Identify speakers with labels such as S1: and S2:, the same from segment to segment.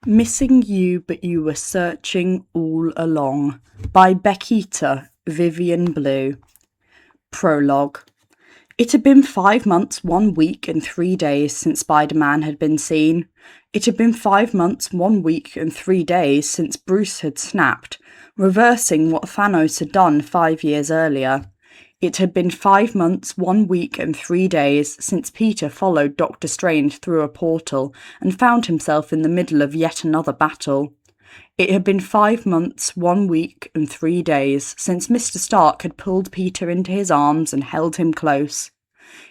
S1: Missing You But You Were Searching All Along by Beckita, VivienneBlue. Prologue. It had been 5 months, 1 week and 3 days since Spider-Man had been seen. It had been 5 months, 1 week and 3 days since Bruce had snapped, reversing what Thanos had done 5 years earlier. It had been 5 months, 1 week and 3 days since Peter followed Doctor Strange through a portal and found himself in the middle of yet another battle. It had been 5 months, 1 week and 3 days since Mr. Stark had pulled Peter into his arms and held him close.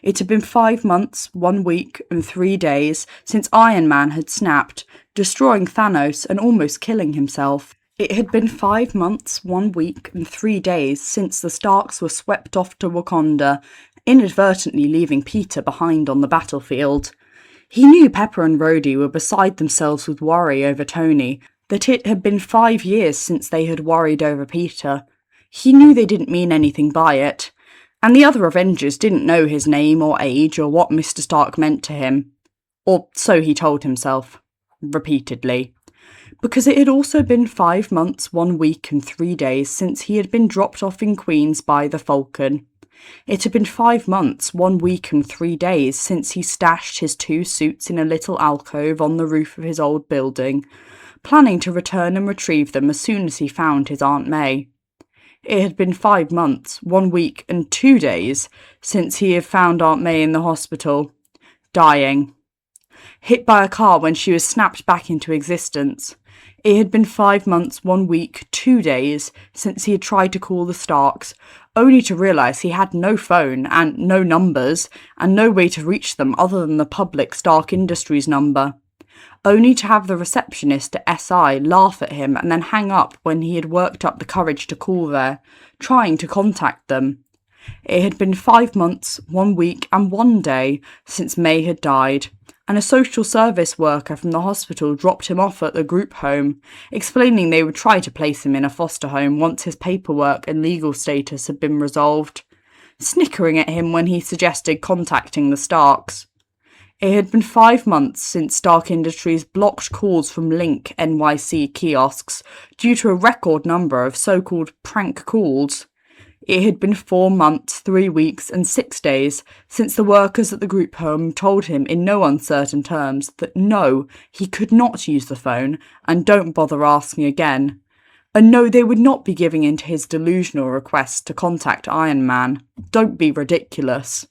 S1: It had been 5 months, 1 week and 3 days since Iron Man had snapped, destroying Thanos and almost killing himself. It had been 5 months, 1 week and 3 days since the Starks were swept off to Wakanda, inadvertently leaving Peter behind on the battlefield. He knew Pepper and Rhodey were beside themselves with worry over Tony, that it had been 5 years since they had worried over Peter. He knew they didn't mean anything by it, and the other Avengers didn't know his name or age or what Mr. Stark meant to him. Or so he told himself, repeatedly. Because it had also been 5 months, 1 week and 3 days since he had been dropped off in Queens by the Falcon. It had been 5 months, 1 week and 3 days since he stashed his 2 suits in a little alcove on the roof of his old building, planning to return and retrieve them as soon as he found his Aunt May. It had been 5 months, 1 week and 2 days since he had found Aunt May in the hospital, dying. Hit by a car when she was snapped back into existence. It had been 5 months, 1 week, 2 days since he had tried to call the Starks, only to realise he had no phone and no numbers and no way to reach them other than the public Stark Industries number, only to have the receptionist at SI laugh at him and then hang up when he had worked up the courage to call there, trying to contact them. It had been 5 months, 1 week and 1 day since May had died, and a social service worker from the hospital dropped him off at the group home, explaining they would try to place him in a foster home once his paperwork and legal status had been resolved, snickering at him when he suggested contacting the Starks. It had been 5 months since Stark Industries blocked calls from Link NYC kiosks due to a record number of so-called prank calls. It had been 4 months, 3 weeks and 6 days since the workers at the group home told him in no uncertain terms that no, he could not use the phone and don't bother asking again. And no, they would not be giving in to his delusional request to contact Iron Man. Don't be ridiculous.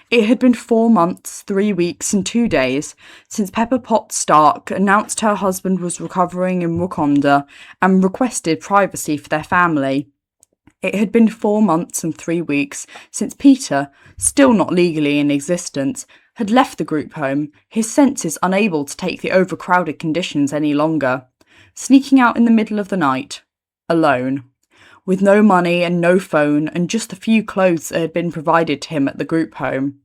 S1: It had been 4 months, 3 weeks and 2 days since Pepper Potts Stark announced her husband was recovering in Wakanda and requested privacy for their family. It had been 4 months and 3 weeks since Peter, still not legally in existence, had left the group home, his senses unable to take the overcrowded conditions any longer, sneaking out in the middle of the night, alone, with no money and no phone and just the few clothes that had been provided to him at the group home.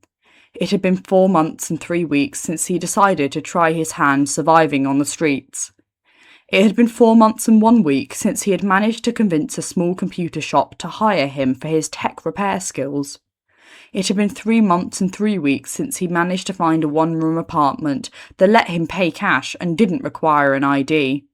S1: It had been 4 months and 3 weeks since he decided to try his hand surviving on the streets. It had been 4 months and 1 week since he had managed to convince a small computer shop to hire him for his tech repair skills. It had been 3 months and 3 weeks since he managed to find a one-room apartment that let him pay cash and didn't require an ID.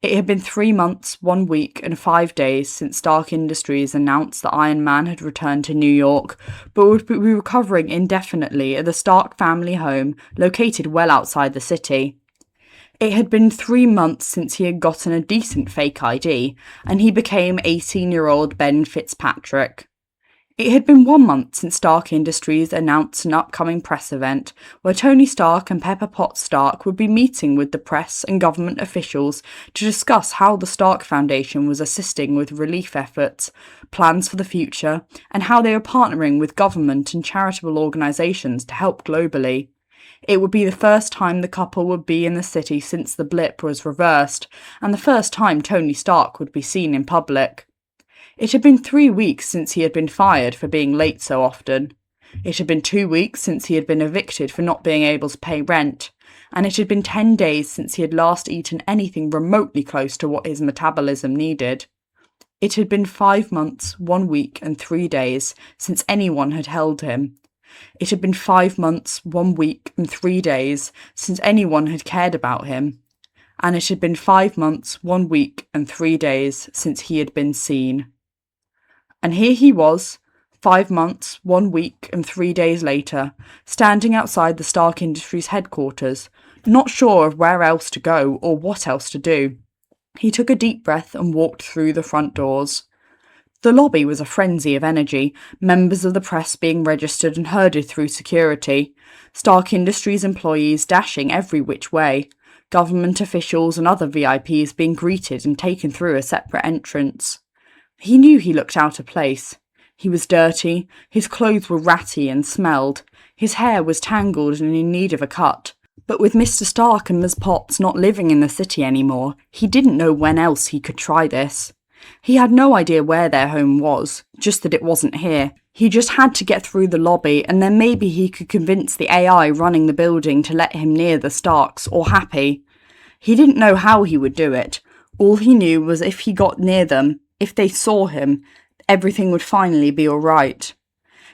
S1: It had been 3 months, 1 week and 5 days since Stark Industries announced that Iron Man had returned to New York, but would be recovering indefinitely at the Stark family home located well outside the city. It had been 3 months since he had gotten a decent fake ID, and he became 18-year-old Ben Fitzpatrick. It had been 1 month since Stark Industries announced an upcoming press event where Tony Stark and Pepper Potts Stark would be meeting with the press and government officials to discuss how the Stark Foundation was assisting with relief efforts, plans for the future, and how they were partnering with government and charitable organisations to help globally. It would be the first time the couple would be in the city since the blip was reversed, and the first time Tony Stark would be seen in public. It had been 3 weeks since he had been fired for being late so often. It had been 2 weeks since he had been evicted for not being able to pay rent, and it had been 10 days since he had last eaten anything remotely close to what his metabolism needed. It had been 5 months, 1 week and 3 days since anyone had held him. It had been 5 months, 1 week and 3 days since anyone had cared about him. and it had been 5 months, 1 week, and 3 days since he had been seen. And here he was, 5 months, 1 week, and 3 days later, standing outside the Stark Industries headquarters, not sure of where else to go or what else to do. He took a deep breath and walked through the front doors. The lobby was a frenzy of energy, members of the press being registered and herded through security, Stark Industries employees dashing every which way, government officials and other VIPs being greeted and taken through a separate entrance. He knew he looked out of place. He was dirty, his clothes were ratty and smelled, his hair was tangled and in need of a cut. But with Mr. Stark and Ms. Potts not living in the city anymore, he didn't know when else he could try this. He had no idea where their home was, just that it wasn't here. He just had to get through the lobby, and then maybe he could convince the AI running the building to let him near the Starks, or Happy. He didn't know how he would do it. All he knew was if he got near them, if they saw him, everything would finally be all right.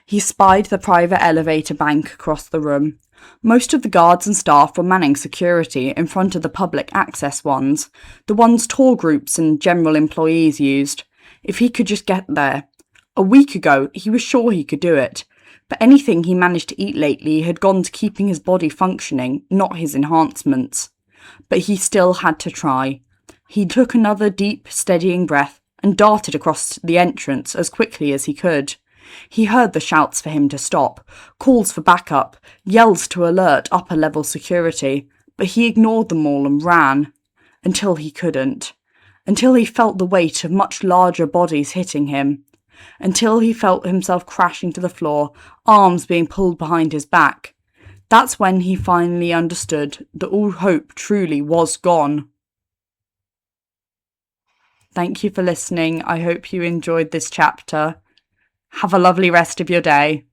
S1: He spied the private elevator bank across the room. Most of the guards and staff were manning security in front of the public access ones, the ones tour groups and general employees used. If he could just get there. A week ago, he was sure he could do it, but anything he managed to eat lately had gone to keeping his body functioning, not his enhancements. But he still had to try. He took another deep, steadying breath and darted across the entrance as quickly as he could. He heard the shouts for him to stop, calls for backup, yells to alert upper-level security, but he ignored them all and ran. Until he couldn't. Until he felt the weight of much larger bodies hitting him. Until he felt himself crashing to the floor, arms being pulled behind his back. That's when he finally understood that all hope truly was gone. Thank you for listening. I hope you enjoyed this chapter. Have a lovely rest of your day.